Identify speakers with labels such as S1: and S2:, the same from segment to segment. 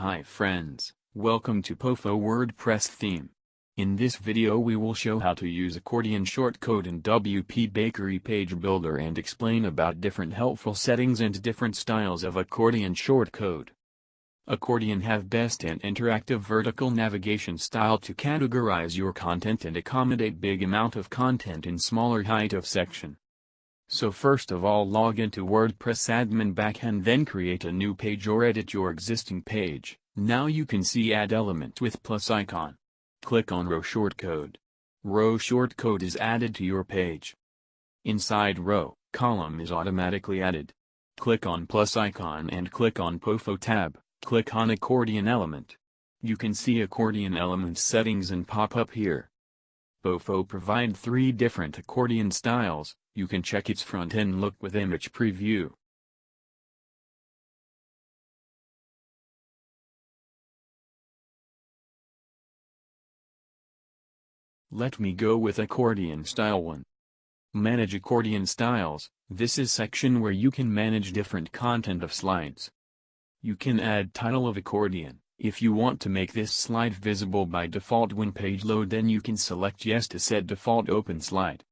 S1: Hi friends, welcome to POFO WordPress Theme. In this video we will show how to use Accordion Shortcode in WP Bakery Page Builder and explain about different helpful settings and different styles of Accordion Shortcode. Accordion have best and interactive vertical navigation style to categorize your content and accommodate big amount of content in smaller height of section. So first of all, log into WordPress admin backend, then create a new page or edit your existing page. Now you can see add element with plus icon. Click on row shortcode. Row shortcode is added to your page. Inside row, column is automatically added. Click on plus icon and click on POFO tab. Click on Accordion Element. You can see Accordion Element settings and pop up here. POFO provide 3 different accordion styles. You can check its front-end look with image preview. Let me go with Accordion Style 1. Manage Accordion Styles. This is section where you can manage different content of slides. You can add title of accordion. If you want to make this slide visible by default when page load, then you can select yes to set default open slide.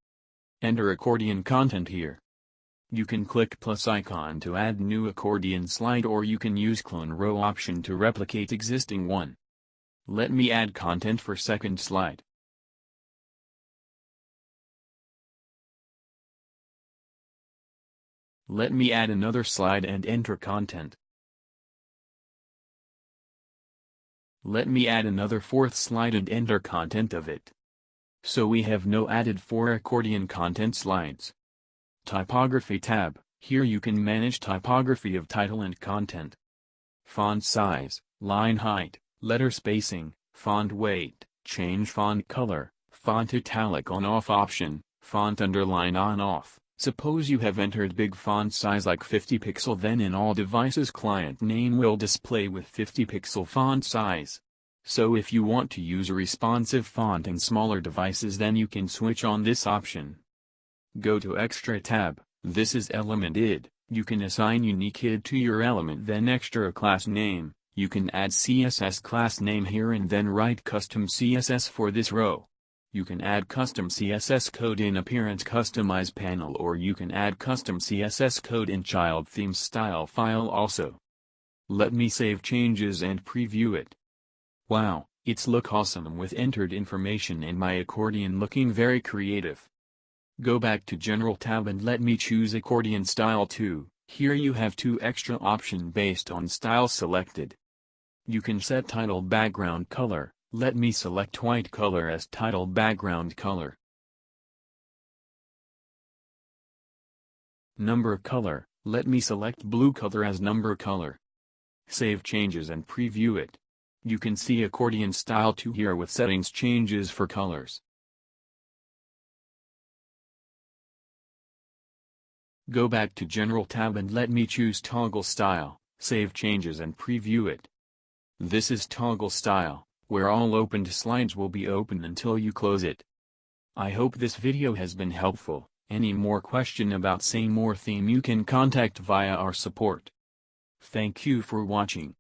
S1: Enter accordion content here. You can click plus icon to add new accordion slide, or you can use clone row option to replicate existing one. Let me add content for second slide. Let me add another slide and enter content. Let me add another 4th slide and enter content of it. So we have now added 4 accordion content slides. Typography tab. Here you can manage typography of title and content. Font size, line height, letter spacing, font weight, change font color, font italic on-off option, font underline on-off. Suppose you have entered big font size like 50 pixel, then in all devices client name will display with 50 pixel font size. So if you want to use a responsive font in smaller devices, then you can switch on this option. Go to Extra tab. This is Element ID. You can assign unique ID to your element, then extra class name. You can add CSS class name here and then write custom CSS for this row. You can add custom CSS code in Appearance Customize panel, or you can add custom CSS code in Child Theme style file also. Let me save changes and preview it. Wow, it's look awesome with entered information and my accordion looking very creative. Go back to General tab and let me choose Accordion Style 2. Here you have 2 extra options based on style selected. You can set title background color. Let me select white color as title background color. Number color. Let me select blue color as number color. Save changes and preview it. You can see Accordion Style 2 here with settings changes for colors. Go back to General tab and let me choose Toggle Style, save changes and preview it. This is Toggle Style, where all opened slides will be open until you close it. I hope this video has been helpful. Any more question about same or theme, you can contact via our support. Thank you for watching.